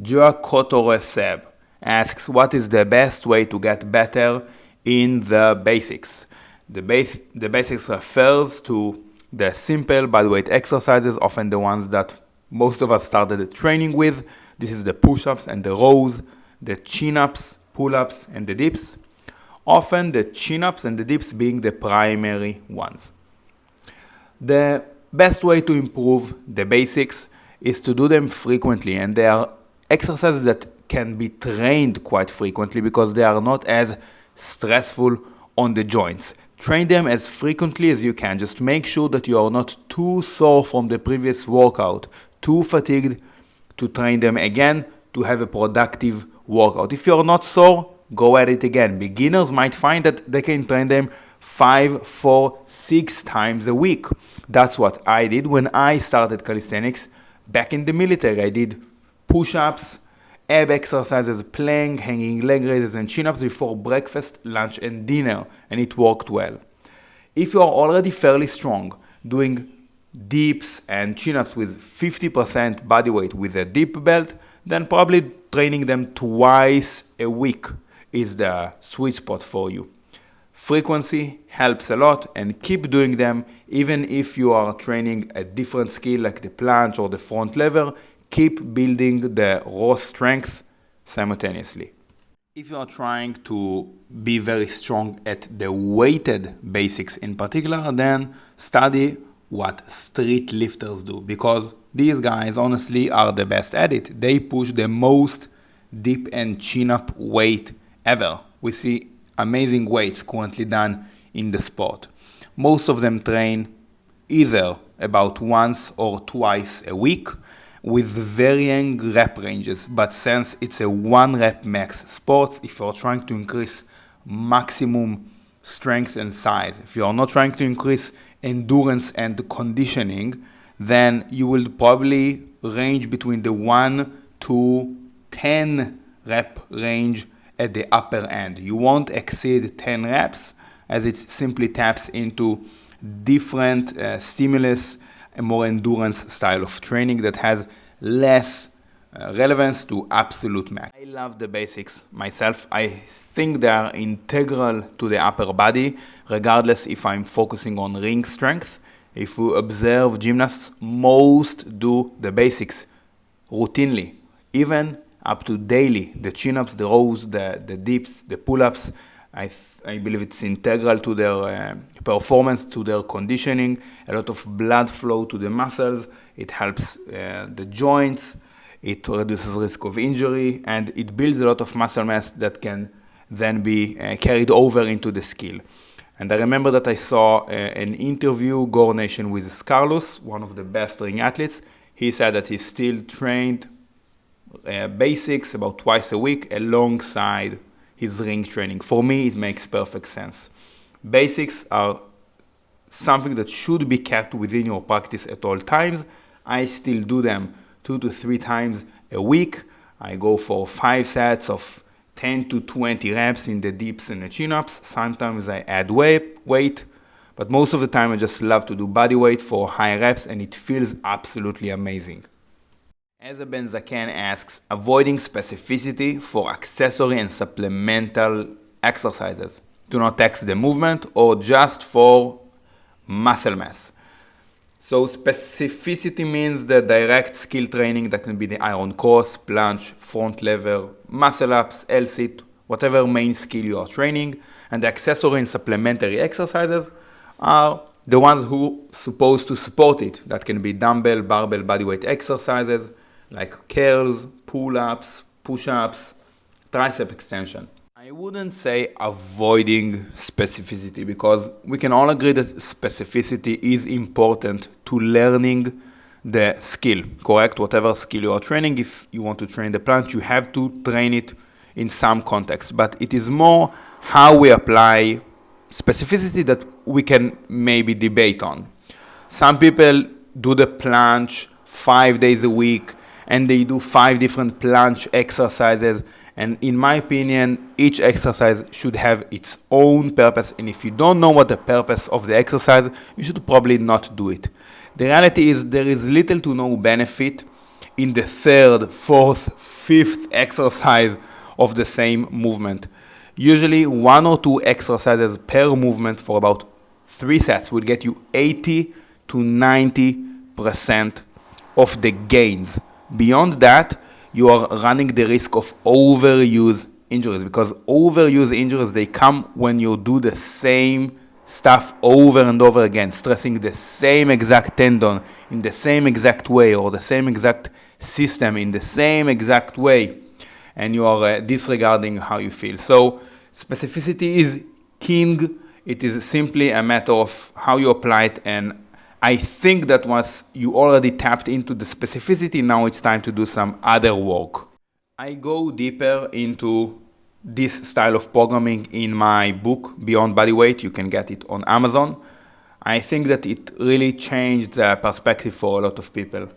Joakotoreseb asks, what is the best way to get better in the basics? The basics refers to the simple bodyweight exercises, often the ones that most of us started training with. This is the push-ups and the rows, the chin-ups, pull-ups, and the dips. Often the chin-ups and the dips being the primary ones. The best way to improve the basics is to do them frequently, and they are exercises that can be trained quite frequently because they are not as stressful on the joints. Train them as frequently as you can. Just make sure that you are not too sore from the previous workout, too fatigued to train them again to have a productive workout. If you're not sore, go at it again. Beginners might find that they can train them 5, 4, 6 times a week. That's what I did when I started calisthenics back in the military. I did push-ups, ab exercises, plank, hanging leg raises, and chin-ups before breakfast, lunch, and dinner, and it worked well. If you are already fairly strong, doing dips and chin-ups with 50% body weight with a dip belt, then probably training them twice a week is the sweet spot for you. Frequency helps a lot, and keep doing them even if you are training a different skill like the planche or the front lever. Keep building the raw strength simultaneously. If you are trying to be very strong at the weighted basics in particular, then study what street lifters do, because these guys honestly are the best at it. They push the most dip and chin-up weight ever. We see amazing weights currently done in the sport. Most of them train either about once or twice a week with varying rep ranges, but since it's a 1 rep max sport, if you're trying to increase maximum strength and size, if you're not trying to increase endurance and conditioning, then you will probably range between the 1 to 10 rep range at the upper end. You won't exceed 10 reps as it simply taps into different stimulus, a more endurance style of training that has less relevance to absolute max. I love the basics myself. I think they are integral to the upper body, regardless if I'm focusing on ring strength. If we observe gymnasts, most do the basics routinely, even up to daily. The chin-ups, the rows, the dips, the pull-ups. I believe it's integral to their performance, to their conditioning, a lot of blood flow to the muscles. It helps the joints, it reduces risk of injury, and it builds a lot of muscle mass that can then be carried over into the skill. And I remember that I saw an interview, Gore Nation, with Carlos, one of the best ring athletes. He said that he still trained basics about twice a week alongside his ring training. For me, it makes perfect sense. Basics are something that should be kept within your practice at all times. I still do them 2 to 3 times a week. I go for 5 sets of 10 to 20 reps in the dips and the chin-ups. Sometimes I add weight, but most of the time I just love to do body weight for high reps, and it feels absolutely amazing. Eza Ben Zaken asks, avoiding specificity for accessory and supplemental exercises. Do not tax the movement or just for muscle mass. So specificity means the direct skill training that can be the iron cross, planche, front lever, muscle ups, L-sit, whatever main skill you are training. And the accessory and supplementary exercises are the ones who are supposed to support it. That can be dumbbell, barbell, bodyweight exercises, like curls, pull-ups, push-ups, tricep extension. I wouldn't say avoiding specificity, because we can all agree that specificity is important to learning the skill, correct? Whatever skill you are training, if you want to train the planche, you have to train it in some context. But it is more how we apply specificity that we can maybe debate on. Some people do the planche 5 days a week, and they do 5 different planche exercises. And in my opinion, each exercise should have its own purpose. And if you don't know what the purpose of the exercise, you should probably not do it. The reality is there is little to no benefit in the third, fourth, fifth exercise of the same movement. Usually 1 or 2 exercises per movement for about 3 sets will get you 80 to 90% of the gains. Beyond that, you are running the risk of overuse injuries, because overuse injuries, they come when you do the same stuff over and over again, stressing the same exact tendon in the same exact way, or the same exact system in the same exact way, and you are disregarding how you feel. So specificity is king. It is simply a matter of how you apply it, and I think that once you already tapped into the specificity, now it's time to do some other work. I go deeper into this style of programming in my book, Beyond Bodyweight. You can get it on Amazon. I think that it really changed the perspective for a lot of people.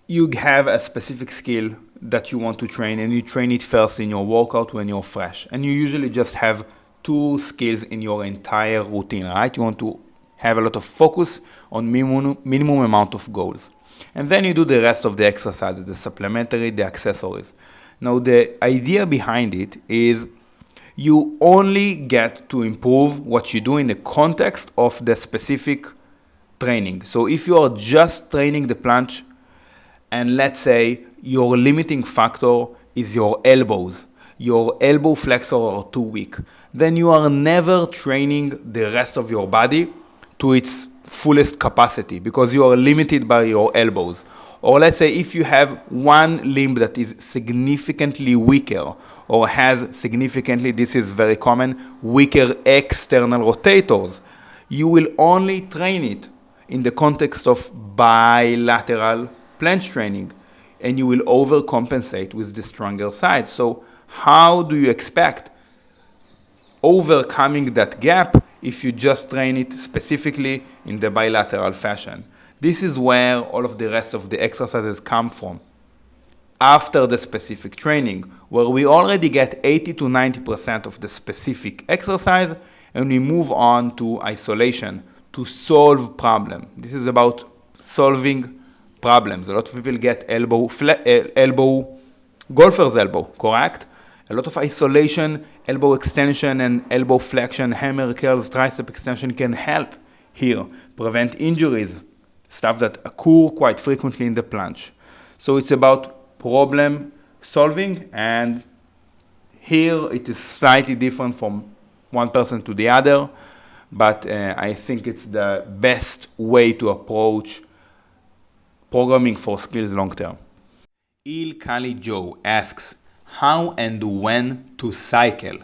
You have a specific skill that you want to train, and you train it first in your workout when you're fresh. And you usually just have 2 skills in your entire routine, right? You want to have a lot of focus on minimum amount of goals. And then you do the rest of the exercises, the supplementary, the accessories. Now, the idea behind it is you only get to improve what you do in the context of the specific training. So if you are just training the planche, and let's say your limiting factor is your elbows, your elbow flexor are too weak, then you are never training the rest of your body to its fullest capacity, because you are limited by your elbows. Or let's say if you have one limb that is significantly weaker, or has significantly, this is very common, weaker external rotators, you will only train it in the context of bilateral planche training, and you will overcompensate with the stronger side. So how do you expect overcoming that gap if you just train it specifically in the bilateral fashion? This is where all of the rest of the exercises come from. After the specific training, where we already get 80 to 90% of the specific exercise, and we move on to isolation, to solve problem. This is about solving problems. A lot of people get golfer's elbow, correct? A lot of isolation, elbow extension and elbow flexion, hammer curls, tricep extension can help here, prevent injuries, stuff that occur quite frequently in the planche. So it's about problem solving, and here it is slightly different from one person to the other, but I think it's the best way to approach programming for skills long term. Il Kali Joe asks, how and when to cycle?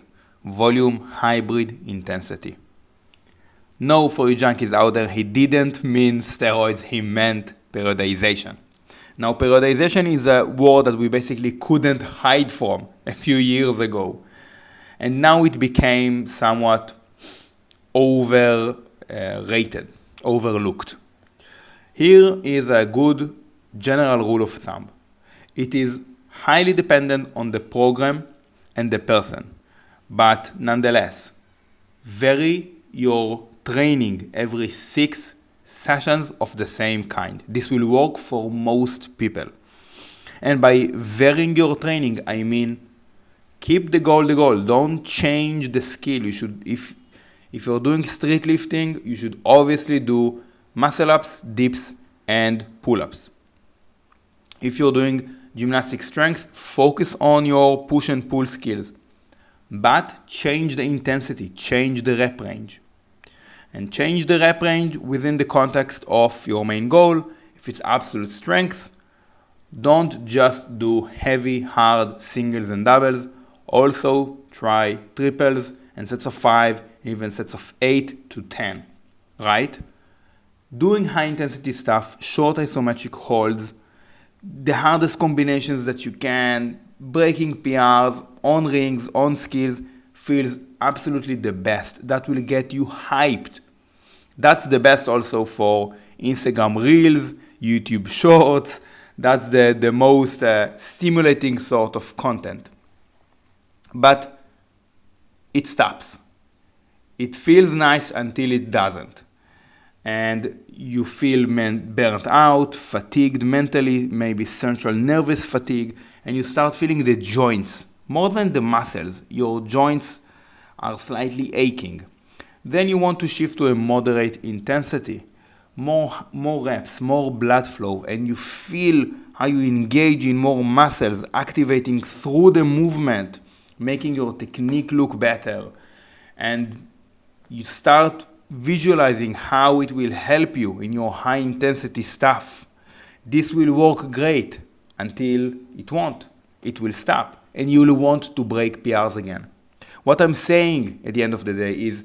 Volume, hybrid, intensity. No, for you junkies out there, he didn't mean steroids, he meant periodization. Now, periodization is a word that we basically couldn't hide from a few years ago. And now it became somewhat overrated, overlooked. Here is a good general rule of thumb. It is highly dependent on the program and the person, but nonetheless, vary your training every 6 sessions of the same kind. This will work for most people. And by varying your training, I mean keep the goal the goal. Don't change the skill. You should, if you're doing street lifting, you should obviously do muscle ups, dips, and pull-ups. If you're doing gymnastic strength, focus on your push and pull skills, but change the intensity, change the rep range. And change the rep range within the context of your main goal. If it's absolute strength, don't just do heavy, hard singles and doubles. Also try triples and sets of 5, even sets of 8 to 10, right? Doing high intensity stuff, short isometric holds, the hardest combinations that you can, breaking PRs, on rings, on skills, feels absolutely the best. That will get you hyped. That's the best also for Instagram Reels, YouTube Shorts. That's the most stimulating sort of content. But it stops. It feels nice until it doesn't. and you feel burnt out, fatigued mentally, maybe central nervous fatigue, and you start feeling the joints more than the muscles. Your joints are slightly aching. Then you want to shift to a moderate intensity, more reps, more blood flow, and you feel how you engage in more muscles, activating through the movement, making your technique look better. And you start visualizing how it will help you in your high intensity stuff. This will work great until it won't. It will stop and you'll want to break PRs again. What I'm saying at the end of the day is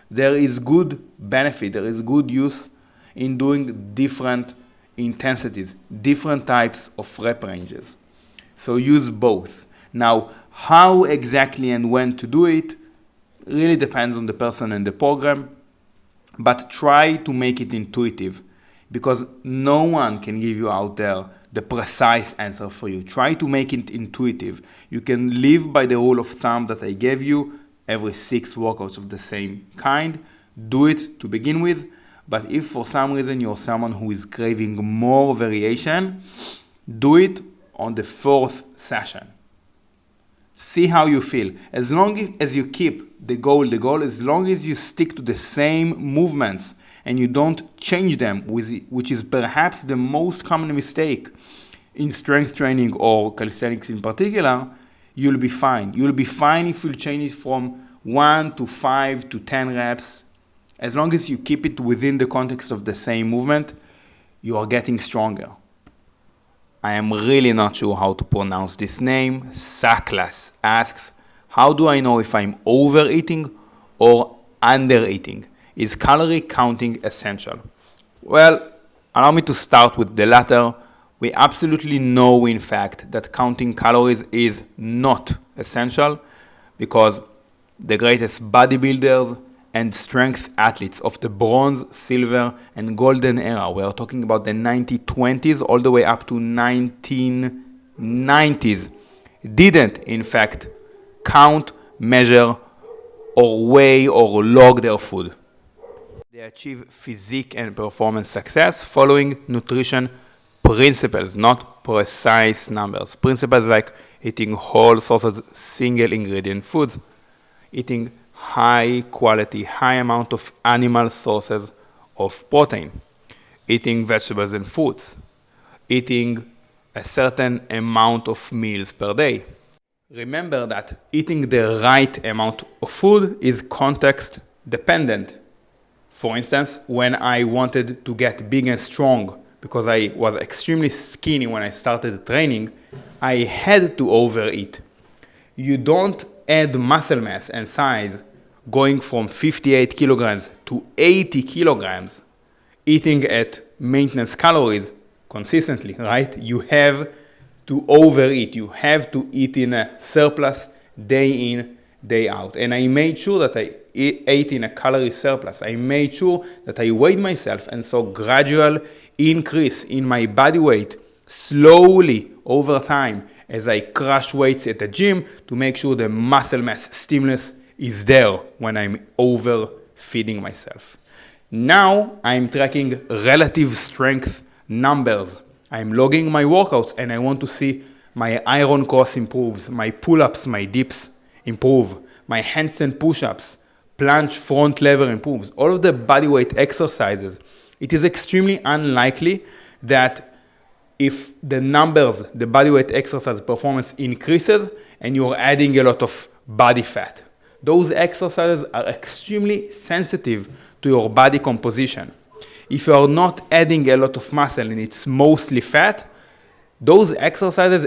there is good benefit, there is good use in doing different intensities, different types of rep ranges. So use both. Now, how exactly and when to do it really depends on the person and the program, but try to make it intuitive because no one can give you out there the precise answer for you. Try to make it intuitive. You can live by the rule of thumb that I gave you, every 6 workouts of the same kind. Do it to begin with, but if for some reason you're someone who is craving more variation, do it on the 4th session. See how you feel. As long as you keep the goal, as long as you stick to the same movements and you don't change them, which is perhaps the most common mistake in strength training or calisthenics in particular, you'll be fine. You'll be fine if you change it from 1 to 5 to 10 reps. As long as you keep it within the context of the same movement, you are getting stronger. I am really not sure how to pronounce this name. Saklas asks, how do I know if I'm overeating or undereating? Is calorie counting essential? Well, allow me to start with the latter. We absolutely know, in fact, that counting calories is not essential because the greatest bodybuilders and strength athletes of the bronze, silver, and golden era, we are talking about the 1920s all the way up to 1990s, didn't, in fact, count, measure, or weigh or log their food. They achieve physique and performance success following nutrition principles, not precise numbers. Principles like eating whole sources, single ingredient foods, eating high quality, high amount of animal sources of protein, eating vegetables and fruits, eating a certain amount of meals per day. Remember that eating the right amount of food is context dependent. For instance, when I wanted to get big and strong because I was extremely skinny when I started training, I had to overeat. You don't add muscle mass and size going from 58 kilograms to 80 kilograms eating at maintenance calories consistently, right? You have to overeat. You have to eat in a surplus day in, day out. And I made sure that I ate in a calorie surplus. I made sure that I weighed myself and saw gradual increase in my body weight slowly over time as I crush weights at the gym to make sure the muscle mass stimulus is there when I'm overfeeding myself. Now I'm tracking relative strength numbers. I'm logging my workouts and I want to see my iron cross improves, my pull-ups, my dips improve, my handstand push-ups, planche front lever improves. All of the bodyweight exercises. It is extremely unlikely that if the numbers, the bodyweight exercise performance increases and you're adding a lot of body fat. Those exercises are extremely sensitive to your body composition. If you are not adding a lot of muscle and it's mostly fat, those exercises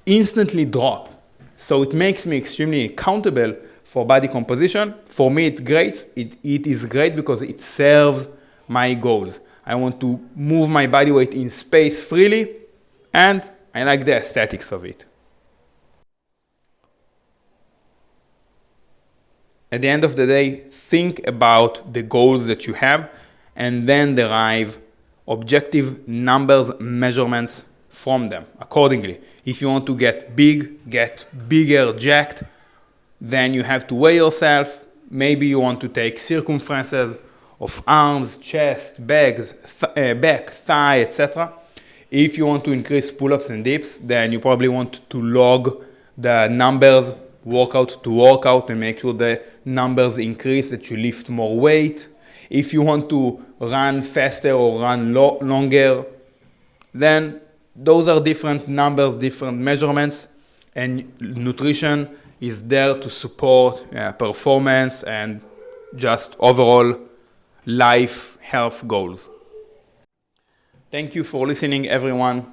instantly drop. So it makes me extremely accountable for body composition. For me, it's great. It is great because it serves my goals. I want to move my body weight in space freely, and I like the aesthetics of it. At the end of the day, think about the goals that you have and then derive objective numbers, measurements from them accordingly. If you want to get big, get bigger, jacked, then you have to weigh yourself. Maybe you want to take circumferences of arms, chest, back, thigh, etc. If you want to increase pull-ups and dips, then you probably want to log the numbers workout to workout and make sure the numbers increase, that you lift more weight. If you want to run faster or run longer, then those are different numbers, different measurements, and nutrition is there to support performance and just overall life health goals. Thank you for listening, everyone.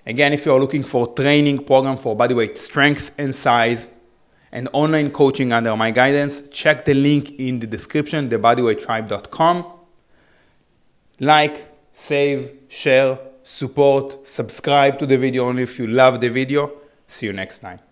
Again, if you are looking for training program for bodyweight strength and size and online coaching under my guidance, check the link in the description, thebodyweighttribe.com. Like, save, share, support, subscribe to the video only if you love the video. See you next time.